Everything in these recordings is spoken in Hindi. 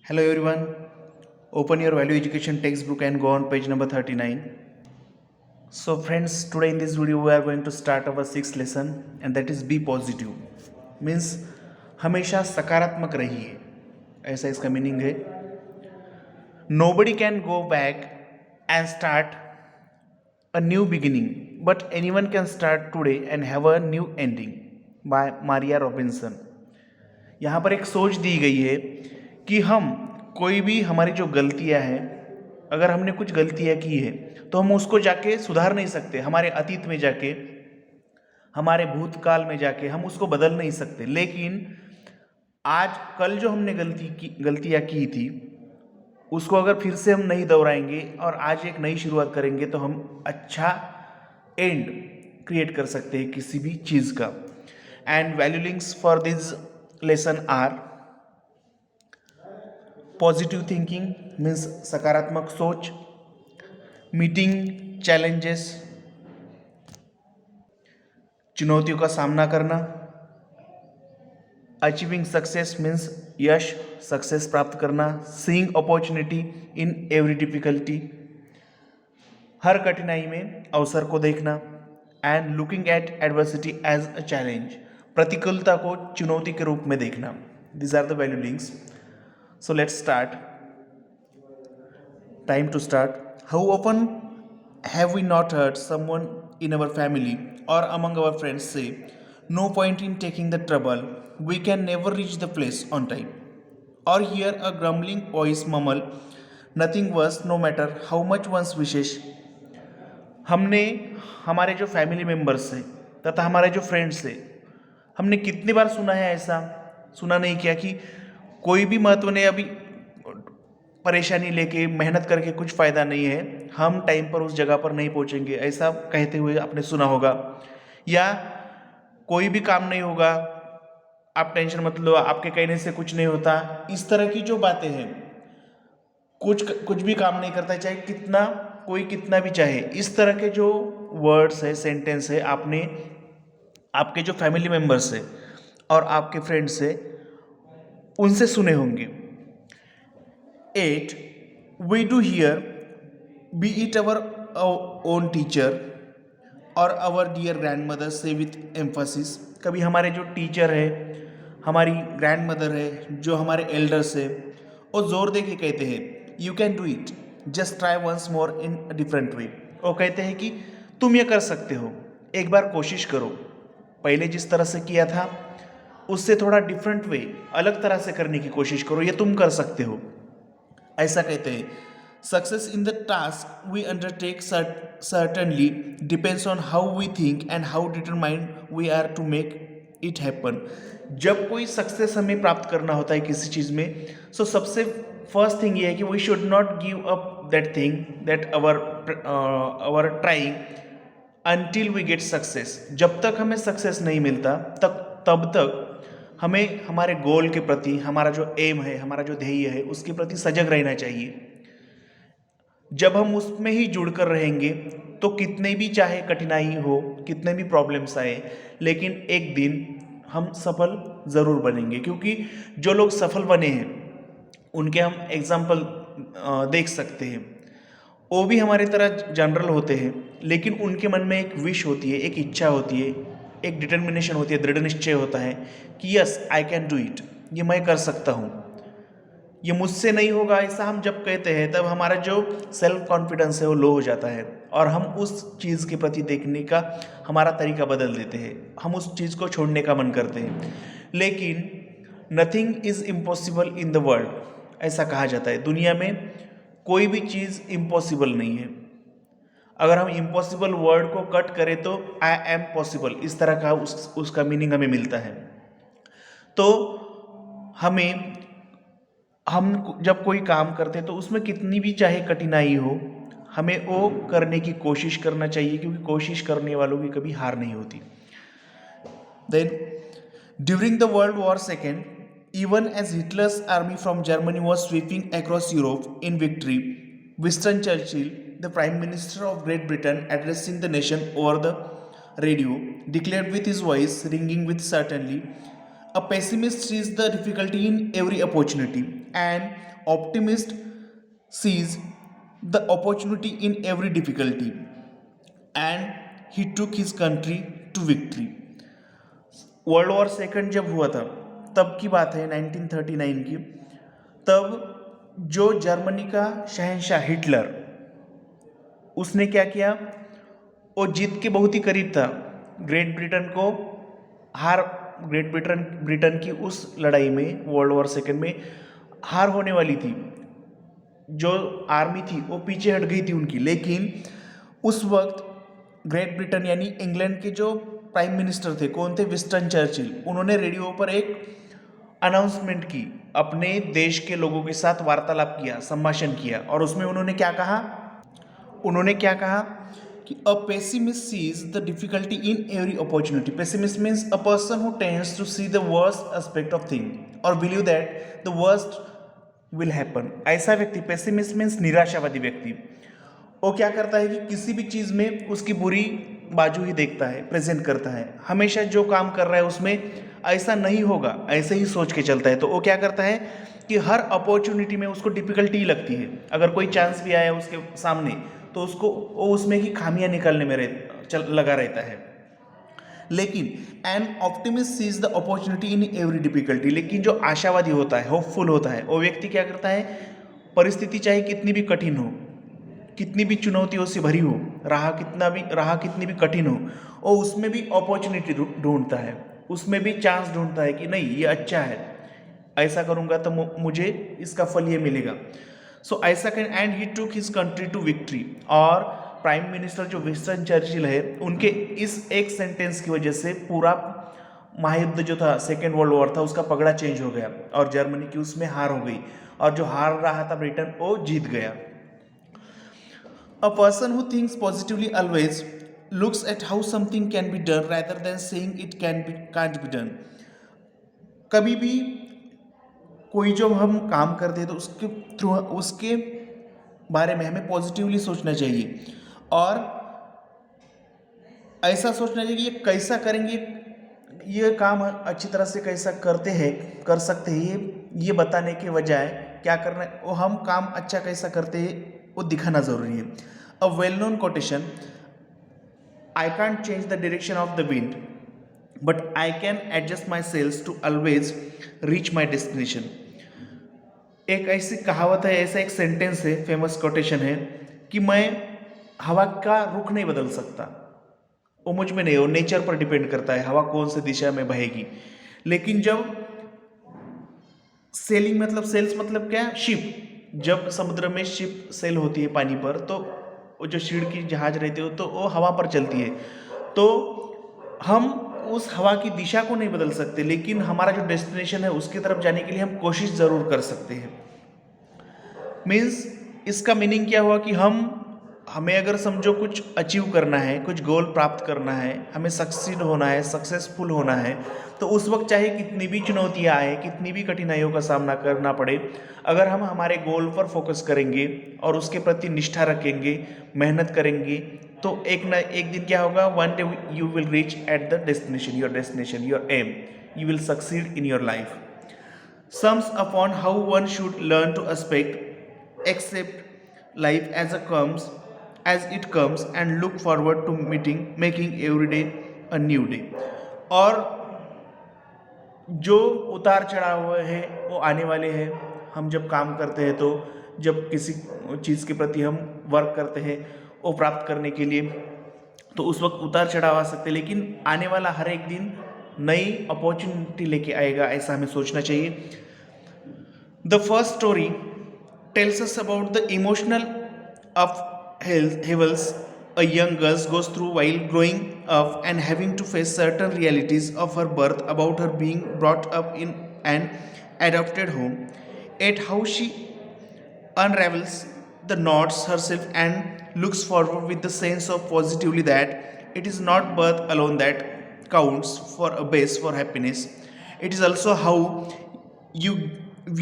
Hello everyone. Open your value education textbook and go on page number 39. So friends, today in this video we are going to start our sixth lesson and that is be positive. Means हमेशा सकारात्मक रहिए, ऐसा इसका मीनिंग है. Nobody can go back and start a new beginning, but anyone can start today and have a new ending by Maria Robinson. यहाँ पर एक सोच दी गई है कि हम कोई भी हमारी जो गलतियाँ हैं, अगर हमने कुछ गलतियाँ की है तो हम उसको जाके सुधार नहीं सकते. हमारे अतीत में जाके, हमारे भूतकाल में जाके हम उसको बदल नहीं सकते. लेकिन आज कल जो हमने गलतियाँ की थी उसको अगर फिर से हम नहीं दोहराएंगे और आज एक नई शुरुआत करेंगे तो हम अच्छा एंड क्रिएट कर सकते हैं किसी भी चीज़ का. And value links for this lesson are positive thinking means सकारात्मक सोच, मीटिंग चैलेंजेस चुनौतियों का सामना करना, अचीविंग सक्सेस मीन्स यश सक्सेस प्राप्त करना, seeing opportunity in every difficulty हर कठिनाई में अवसर को देखना, and looking at adversity as a challenge प्रतिकूलता को चुनौती के रूप में देखना. This are the value links. So let's start. Time to start. How often have we not heard someone in our family or among our friends say, no point in taking the trouble, we can never reach the place on time? Or hear a grumbling voice mumble, nothing worse no matter how much one's wishes. हमने हमारे जो फैमिली मेम्बर्स हैं तथा हमारे जो फ्रेंड्स हैं, हमने कितनी बार सुना है ऐसा? सुना नहीं क्या कि कोई भी महत्व नहीं, अभी परेशानी लेके मेहनत करके कुछ फ़ायदा नहीं है, हम टाइम पर उस जगह पर नहीं पहुंचेंगे, ऐसा कहते हुए आपने सुना होगा. या कोई भी काम नहीं होगा, आप टेंशन मत लो, आपके कहने से कुछ नहीं होता. इस तरह की जो बातें हैं, कुछ भी काम नहीं करता चाहे कितना कोई कितना भी चाहे, इस तरह के जो वर्ड्स है, सेंटेंस है, आपने आपके जो फैमिली मेम्बर्स है और आपके फ्रेंड्स है उनसे सुने होंगे. 8. We do hear, be it our own teacher और our dear grandmother say with emphasis. कभी हमारे जो टीचर है, हमारी ग्रैंड है, जो हमारे एल्डर्स है, वो जोर दे के कहते हैं you can do it, just try once more in different way. वो कहते हैं कि तुम ये कर सकते हो, एक बार कोशिश करो, पहले जिस तरह से किया था उससे थोड़ा डिफरेंट वे, अलग तरह से करने की कोशिश करो, ये तुम कर सकते हो, ऐसा कहते हैं. Success in the task we undertake certainly depends on how we think and how determined we are to make it happen. जब कोई सक्सेस हमें प्राप्त करना होता है किसी चीज़ में, सो सबसे फर्स्ट थिंग ये है कि we should not give up that thing that our trying until we get success. जब तक हमें सक्सेस नहीं मिलता तब तक हमें हमारे गोल के प्रति, हमारा जो एम है, हमारा जो ध्येय है, उसके प्रति सजग रहना चाहिए. जब हम उसमें ही जुड़कर रहेंगे तो कितने भी चाहे कठिनाई हो, कितने भी प्रॉब्लम्स आए, लेकिन एक दिन हम सफल ज़रूर बनेंगे. क्योंकि जो लोग सफल बने हैं उनके हम एग्जाम्पल देख सकते हैं. वो भी हमारी तरह जनरल होते हैं, लेकिन उनके मन में एक विश होती है, एक इच्छा होती है, एक डिटर्मिनेशन होती है, दृढ़ निश्चय होता है कि yes I can do it, ये मैं कर सकता हूँ, ये मुझसे नहीं होगा. ऐसा हम जब कहते हैं तब हमारा जो सेल्फ कॉन्फिडेंस है वो लो हो जाता है और हम उस चीज़ के प्रति देखने का हमारा तरीका बदल देते हैं, हम उस चीज़ को छोड़ने का मन करते हैं. लेकिन nothing is impossible in the world, ऐसा कहा जाता है. दुनिया में कोई भी चीज़ इम्पॉसिबल नहीं है. अगर हम इम्पॉसिबल वर्ड को कट करें तो आई एम पॉसिबल, इस तरह का उसका मीनिंग हमें मिलता है. तो हम जब कोई काम करते हैं तो उसमें कितनी भी चाहे कठिनाई हो, हमें वो करने की कोशिश करना चाहिए, क्योंकि कोशिश करने वालों की कभी हार नहीं होती. Then during the world war second, even as Hitler's army from Germany was sweeping across Europe in victory, Winston Churchill, the Prime Minister of Great Britain, addressing the nation over the radio, declared with his voice ringing with certainty, a pessimist sees the difficulty in every opportunity, An optimist sees the opportunity in every difficulty and he took his country to victory. World war second जब हुआ था तब की बात है 1939 की। तब जो जर्मनी का शहंशाह हिटलर, उसने क्या किया, वो जीत के बहुत ही करीब था। ग्रेट ब्रिटेन को ग्रेट ब्रिटेन की उस लड़ाई में, वर्ल्ड वॉर सेकंड में हार होने वाली थी। जो आर्मी थी वो पीछे हट गई थी उनकी, लेकिन उस वक्त ग्रेट ब्रिटेन यानी इंग्लैंड के जो प्राइम मिनिस्टर थे, कौन थे, विंस्टन चर्चिल, उन्होंने रेडियो पर एक अनाउंसमेंट की, अपने देश के लोगों के साथ वार्तालाप किया, संभाषण किया, और उसमें उन्होंने क्या कहा कि a pessimist sees the difficulty in every opportunity. Pessimist means a person who tends to see the worst aspect of thing और believe that the worst will happen. ऐसा व्यक्ति, पेसिमिस्ट मीन्स निराशावादी व्यक्ति, वो क्या करता है कि किसी भी चीज़ में उसकी बुरी बाजू ही देखता है, प्रेजेंट करता है, हमेशा जो काम कर रहा है उसमें ऐसा नहीं होगा, ऐसे ही सोच के चलता है। तो वो क्या करता है कि हर अपॉर्चुनिटी में उसको डिफिकल्टी ही लगती है। अगर कोई चांस भी आया उसके सामने तो उसको वो उसमें ही खामियां निकालने में लगा रहता है। लेकिन an optimist sees the opportunity in every difficulty, लेकिन जो आशावादी होता है, होपफुल होता है, वो व्यक्ति क्या करता है, परिस्थिति चाहे कितनी भी कठिन हो, कितनी भी चुनौतियों से भरी हो, राह कितनी भी कठिन हो, और उसमें भी अपॉर्चुनिटी ढूंढता है, उसमें भी चांस ढूंढता है कि नहीं ये अच्छा है, ऐसा करूंगा तो मुझे इसका फल ये मिलेगा। सो ऐसा can and he took his country to victory. और प्राइम मिनिस्टर जो विंस्टन चर्चिल है, उनके इस एक सेंटेंस की वजह से पूरा महायुद्ध जो था, सेकेंड वर्ल्ड वॉर था, उसका पगड़ा चेंज हो गया और जर्मनी की उसमें हार हो गई, और जो हार रहा था ब्रिटेन, वो जीत गया। A person who thinks positively always looks at how something can be done rather than saying it can't be done. कभी भी कोई जो हम काम करते हैं तो उसके बारे में हमें पॉजिटिवली सोचना चाहिए और ऐसा सोचना चाहिए कि ये कैसा करेंगे, ये काम अच्छी तरह से कैसा कर सकते हैं, ये बताने के बजाय क्या करना है, वो हम काम अच्छा कैसा करते हैं वो दिखाना ज़रूरी है। A well known quotation, I can't change the direction of the wind but I can adjust my sails to always reach my destination. एक ऐसी कहावत है, ऐसा एक सेंटेंस है, फेमस कोटेशन है कि मैं हवा का रुख नहीं बदल सकता, वो मुझ में नहीं, वो नेचर पर डिपेंड करता है हवा कौन सी दिशा में बहेगी। लेकिन जब सेल्स मतलब क्या, शिप, जब समुद्र में शिप सेल होती है पानी पर, तो वो जो शीड़ की जहाज रहती है तो वो हवा पर चलती है। तो हम उस हवा की दिशा को नहीं बदल सकते, लेकिन हमारा जो डेस्टिनेशन है उसकी तरफ जाने के लिए हम कोशिश ज़रूर कर सकते हैं। मीन्स इसका मीनिंग क्या हुआ कि हमें अगर समझो कुछ अचीव करना है, कुछ गोल प्राप्त करना है, हमें सक्सीड होना है, सक्सेसफुल होना है, तो उस वक्त चाहे कितनी भी चुनौतियाँ आए, कितनी भी कठिनाइयों का सामना करना पड़े, अगर हम हमारे गोल पर फोकस करेंगे और उसके प्रति निष्ठा रखेंगे, मेहनत करेंगे, तो एक दिन क्या होगा, one day you will reach at the destination, your aim, you will succeed in your life. Sums upon how one should learn to accept life as it comes and look forward to making every day a new day. और जो उतार चढ़ाव है वो आने वाले हैं। हम जब काम करते हैं, तो जब किसी चीज़ के प्रति हम वर्क करते हैं वो प्राप्त करने के लिए, तो उस वक्त उतार चढ़ाव आ सकते हैं, लेकिन आने वाला हर एक दिन नई अपॉर्चुनिटी लेके आएगा, ऐसा हमें सोचना चाहिए। The first story tells us about the emotional upheavals a young girl goes through while growing up and having to face certain realities of her birth, about her being brought up in an adopted home, yet how she unravels the knots herself and looks forward with the sense of positively that it is not birth alone that counts for a base for happiness. It is also how you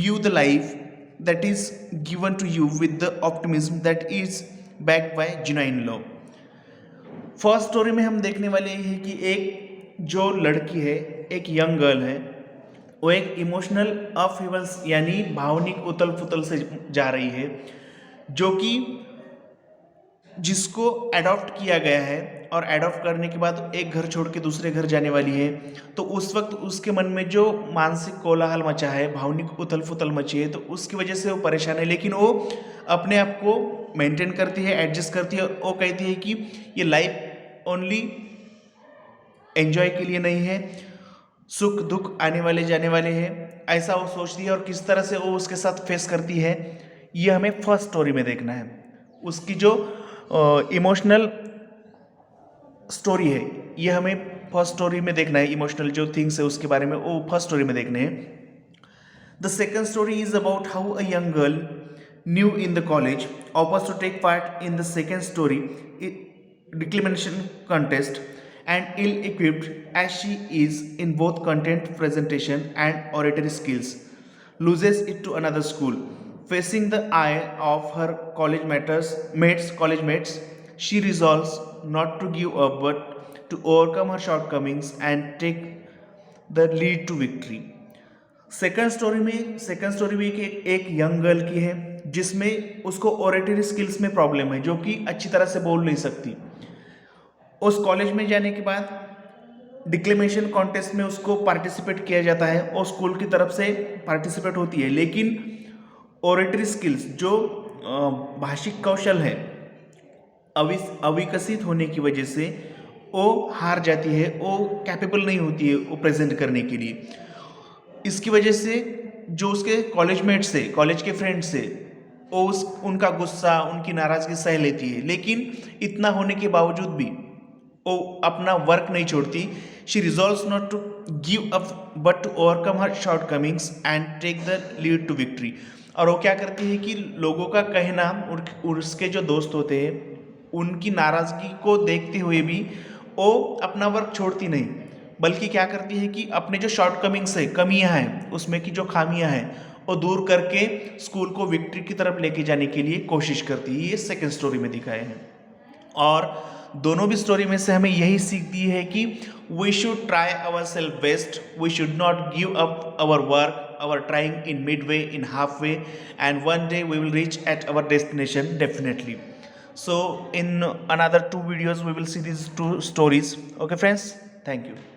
view the life that is given to you with the optimism that is backed by genuine love. First story में हम देखने वाले हैं कि एक जो लड़की है, एक यंग गर्ल है, वो एक इमोशनल अपहीवल्स यानी भावनिक उथल पुथल से जा रही है, जो कि जिसको अडॉप्ट किया गया है और अडॉप्ट करने के बाद एक घर छोड़ के दूसरे घर जाने वाली है। तो उस वक्त उसके मन में जो मानसिक कोलाहल मचा है, भावनिक उथल पुथल मची है, तो उसकी वजह से वो परेशान है। लेकिन वो अपने आप को मेंटेन करती है, एडजस्ट करती है। वो कहती है कि ये लाइफ ओनली एंजॉय के लिए नहीं है, सुख दुख आने वाले जाने वाले हैं, ऐसा वो सोचती है। और किस तरह से वो उसके साथ फेस करती है, ये हमें फर्स्ट स्टोरी में देखना है। उसकी जो इमोशनल स्टोरी है, ये हमें फर्स्ट स्टोरी में देखना है। इमोशनल जो थिंग्स है उसके बारे में वो फर्स्ट स्टोरी में देखने हैं। The second story is about how a young girl new in the college offers to take part in the second story declamation contest and ill-equipped as she is in both content presentation and oratory skills, loses it to another school. Facing the eye of her college mates, she resolves not to give up but to overcome her shortcomings and take the lead to victory. Second story भी एक यंग गर्ल की है, जिसमें उसको ओरेटरी स्किल्स में प्रॉब्लम है, जो कि अच्छी तरह से बोल नहीं सकती। उस कॉलेज में जाने के बाद डिक्लेमेशन कॉन्टेस्ट में उसको पार्टिसिपेट किया जाता है और स्कूल की तरफ से पार्टिसिपेट होती है। लेकिन ओरेटरी स्किल्स जो भाषिक कौशल है अविकसित होने की वजह से वो हार जाती है, वो कैपेबल नहीं होती है वो प्रेजेंट करने के लिए। इसकी वजह से जो उसके कॉलेज मेट्स से, कॉलेज के फ्रेंड्स से, वो उनका गुस्सा, उनकी नाराज़गी सह लेती है। लेकिन इतना होने के बावजूद भी वो अपना वर्क नहीं छोड़ती। She resolves not to give up but to overcome her shortcomings and take the lead to victory. और वो क्या करती है कि लोगों का कहना, उसके जो दोस्त होते हैं उनकी नाराज़गी को देखते हुए भी वो अपना वर्क छोड़ती नहीं, बल्कि क्या करती है कि अपने जो शॉर्टकमिंग्स है, कमियां हैं, उसमें की जो खामियां हैं वो दूर करके स्कूल को विक्ट्री की तरफ लेके जाने के लिए कोशिश करती है। ये सेकंड स्टोरी में दिखाए हैं। और दोनों भी स्टोरी में से हमें यही सीख दी है कि we should try our self best, we should not give up our work, our trying in mid way, in half way, and one day we will reach at our destination definitely. So in another 2 videos we will see these 2 stories. Okay friends, thank you.